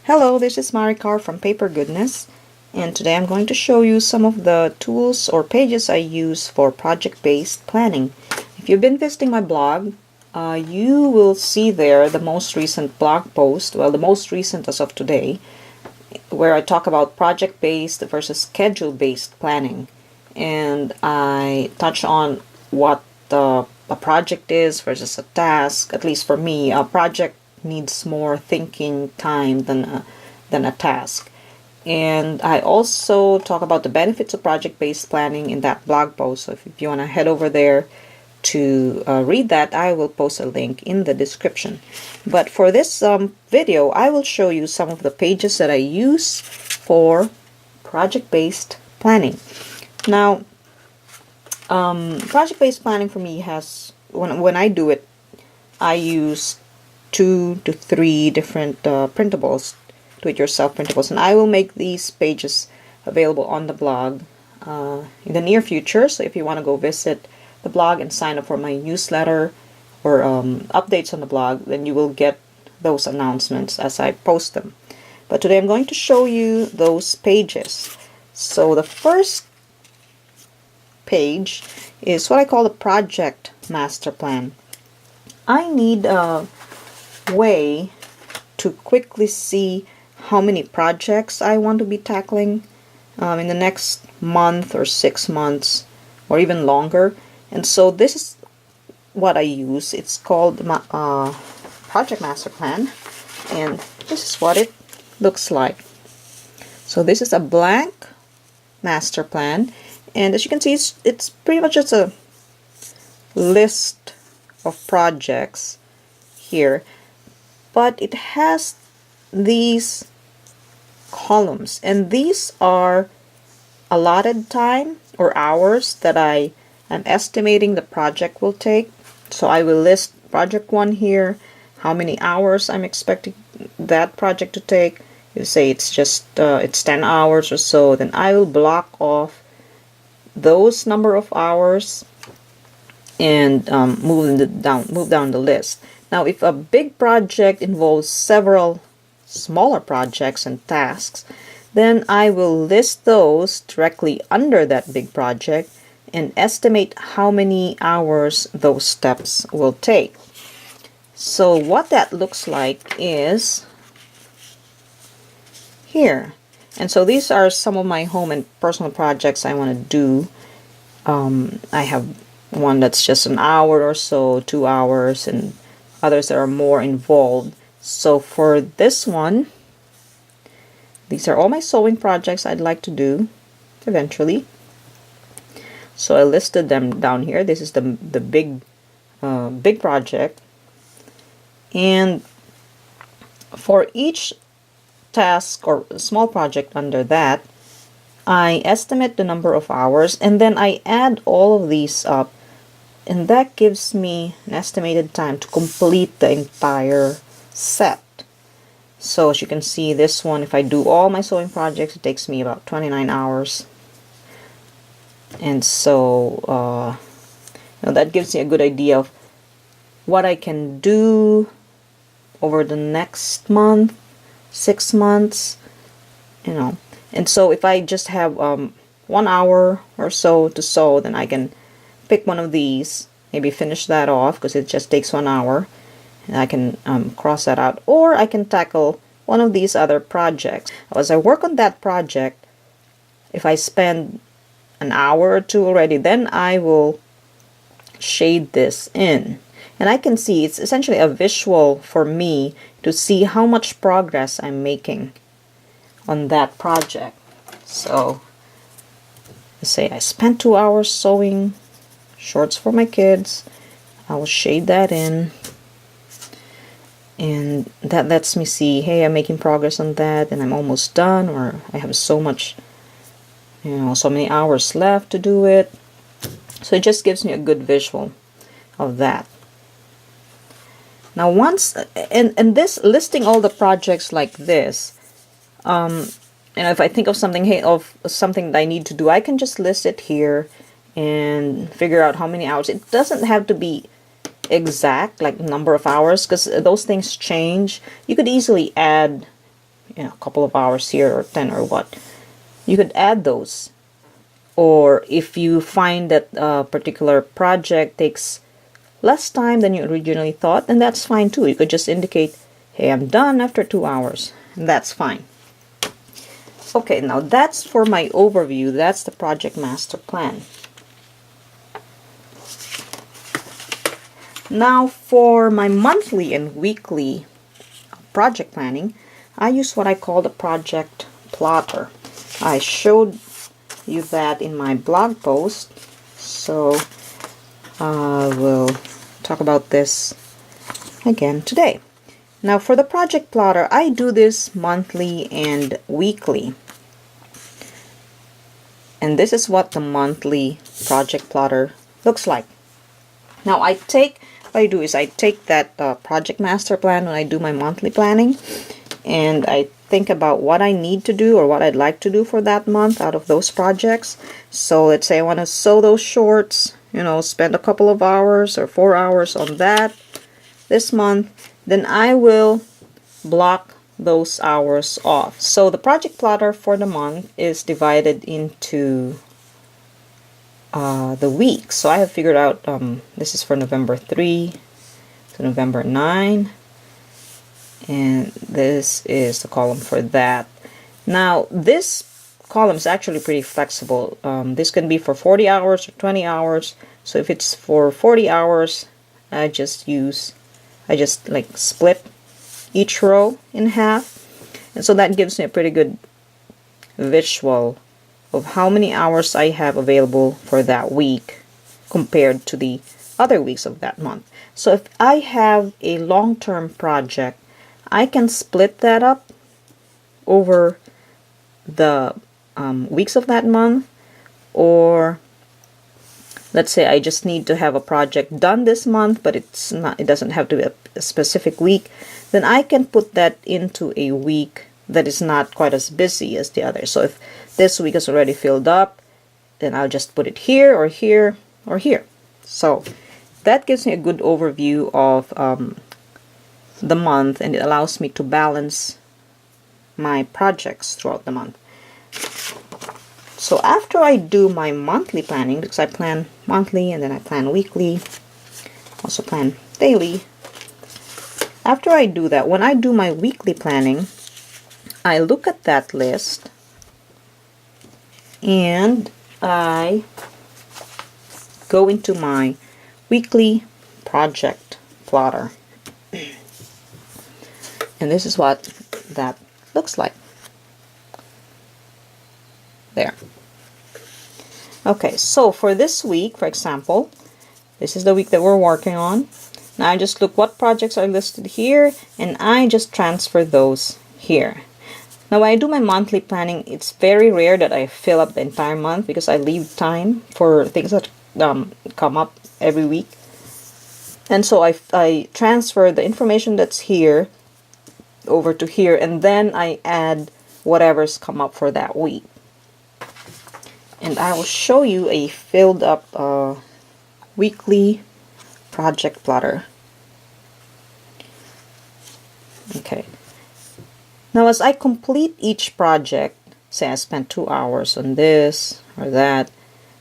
Hello, this is Maricar from Paper Goodness, and today I'm going to show you some of the tools or pages I use for project-based planning. If you've been visiting my blog, you will see there the most recent blog post, well, the most recent as of today, where I talk about project-based versus schedule-based planning. And I touch on what a project is versus a task. At least for me, a project needs more thinking time than a task. And I also talk about the benefits of project-based planning in that blog post. So if you want to head over there to read that, I will post a link in the description. But for this video, I will show you some of the pages that I use for project-based planning. Now, project-based planning for me has, when I do it, I use 2 to 3 different printables, do-it-yourself printables, and I will make these pages available on the blog in the near future. So if you want to go visit the blog and sign up for my newsletter or updates on the blog, then you will get those announcements as I post them. But today I'm going to show you those pages. So the first page is what I call the project master plan. I need a way to quickly see how many projects I want to be tackling in the next month or 6 months or even longer. And so this is what I use. It's called Project Master Plan, and this is what it looks like. So this is a blank master plan, and as you can see, it's pretty much just a list of projects here, but it has these columns, and these are allotted time or hours that I am estimating the project will take. So I will list project 1 here, how many hours I'm expecting that project to take. You say it's just it's 10 hours or so, then I will block off those number of hours and move down the list. Now, if a big project involves several smaller projects and tasks, then I will list those directly under that big project and estimate how many hours those steps will take. So what that looks like is here. And so these are some of my home and personal projects I want to do. I have one that's just an hour or so, 2 hours, and others that are more involved. So for this one, these are all my sewing projects I'd like to do eventually. So I listed them down here. This is the big project, and for each task or small project under that, I estimate the number of hours, and then I add all of these up, and that gives me an estimated time to complete the entire set. So as you can see, this one, if I do all my sewing projects, it takes me about 29 hours. And so that gives me a good idea of what I can do over the next month, 6 months, And so if I just have 1 hour or so to sew, then I can pick one of these, maybe finish that off because it just takes 1 hour, and I can cross that out, or I can tackle one of these other projects. As I work on that project, if I spend an hour or 2 already, then I will shade this in, and I can see it's essentially a visual for me to see how much progress I'm making on that project. So let's say I spent 2 hours sewing shorts for my kids. I will shade that in, and that lets me see, hey, I'm making progress on that, and I'm almost done, or I have so much, so many hours left to do it. So it just gives me a good visual of that. Now once, and this listing all the projects like this, if I think of something, that I need to do, I can just list it here and figure out how many hours. It doesn't have to be exact, like number of hours, because those things change. You could easily add a couple of hours here or 10 or what, you could add those. Or if you find that a particular project takes less time than you originally thought, then that's fine too. You could just indicate, hey, I'm done after 2 hours, and that's fine. Okay, now that's for my overview. That's the project master plan. Now for my monthly and weekly project planning, I use what I call the project plotter. I showed you that in my blog post, so I will talk about this again today. Now for the project plotter, I do this monthly and weekly. And this is what the monthly project plotter looks like. Now what I do is I take that project master plan when I do my monthly planning, and I think about what I need to do or what I'd like to do for that month out of those projects. So let's say I want to sew those shorts, spend a couple of hours or 4 hours on that this month, then I will block those hours off. So the project plotter for the month is divided into the weeks. So I have figured out this is for November 3 to November 9, and this is the column for that. Now this column is actually pretty flexible. This can be for 40 hours or 20 hours. So if it's for 40 hours, I just like split each row in half, and so that gives me a pretty good visual of how many hours I have available for that week compared to the other weeks of that month. So if I have a long-term project, I can split that up over the weeks of that month, or let's say I just need to have a project done this month, but it doesn't have to be a specific week, then I can put that into a week that is not quite as busy as the other. So if this week is already filled up, then I'll just put it here or here or here. So that gives me a good overview of the month, and it allows me to balance my projects throughout the month. So after I do my monthly planning, because I plan monthly and then I plan weekly, also plan daily. After I do that, when I do my weekly planning, I look at that list and I go into my weekly project plotter. And this is what that looks like. There. Okay, so for this week, for example, this is the week that we're working on. Now I just look what projects are listed here, and I just transfer those here. Now when I do my monthly planning, it's very rare that I fill up the entire month because I leave time for things that come up every week. And so I transfer the information that's here over to here, and then I add whatever's come up for that week. And I will show you a filled up weekly project plotter. Okay. Now as I complete each project, say I spent 2 hours on this or that,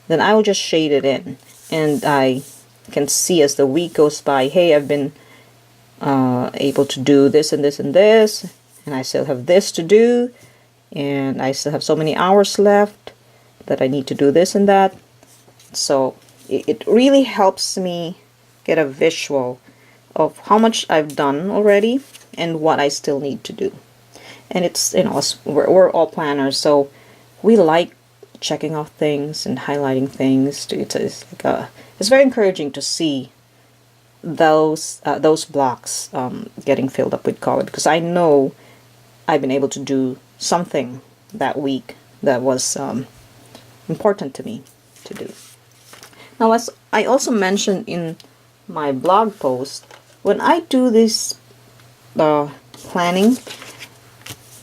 then I will just shade it in. And I can see as the week goes by, hey, I've been able to do this and this and this, and I still have this to do, and I still have so many hours left that I need to do this and that. So it really helps me get a visual of how much I've done already and what I still need to do. And it's, we're all planners, so we like checking off things and highlighting things. It's very encouraging to see those blocks getting filled up with color, because I know I've been able to do something that week that was important to me to do. Now, as I also mentioned in my blog post, when I do this planning,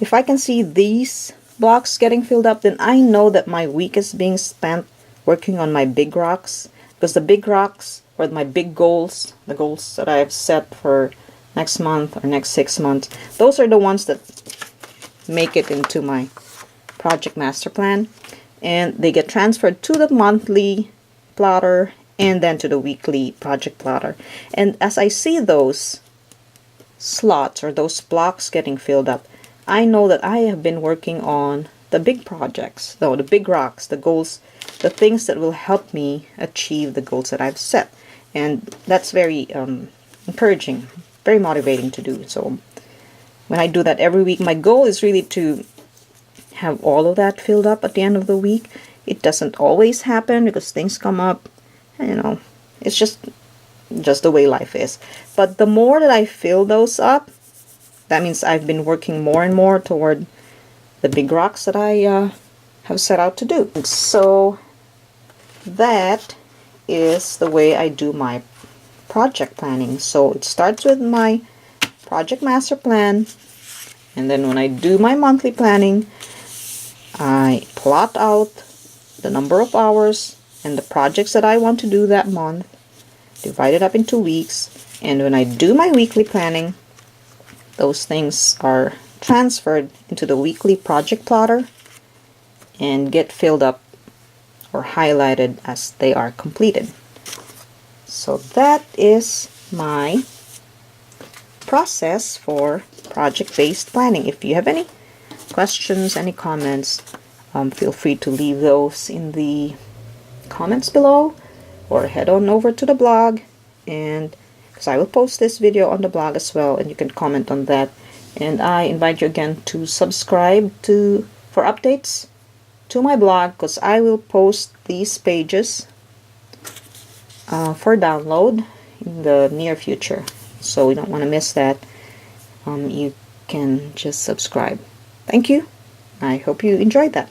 if I can see these blocks getting filled up, then I know that my week is being spent working on my big rocks, because the big rocks or my big goals, the goals that I have set for next month or next 6 months, those are the ones that make it into my project master plan, and they get transferred to the monthly plotter and then to the weekly project plotter. And as I see those slots or those blocks getting filled up, I know that I have been working on the big projects, though the big rocks, the goals, the things that will help me achieve the goals that I've set. And that's very encouraging, very motivating to do. So when I do that every week, my goal is really to have all of that filled up at the end of the week. It doesn't always happen because things come up, and, it's just the way life is. But the more that I fill those up, that means I've been working more and more toward the big rocks that I have set out to do. So that is the way I do my project planning. So it starts with my project master plan, and then when I do my monthly planning, I plot out the number of hours and the projects that I want to do that month, divide it up into weeks, and when I do my weekly planning, those things are transferred into the weekly project plotter and get filled up or highlighted as they are completed. So that is my process for project-based planning. If you have any questions, any comments, feel free to leave those in the comments below, or head on over to the blog, and because I will post this video on the blog as well, and you can comment on that. And I invite you again to subscribe for updates to my blog, because I will post these pages for download in the near future. So you don't want to miss that. You can just subscribe. Thank you. I hope you enjoyed that.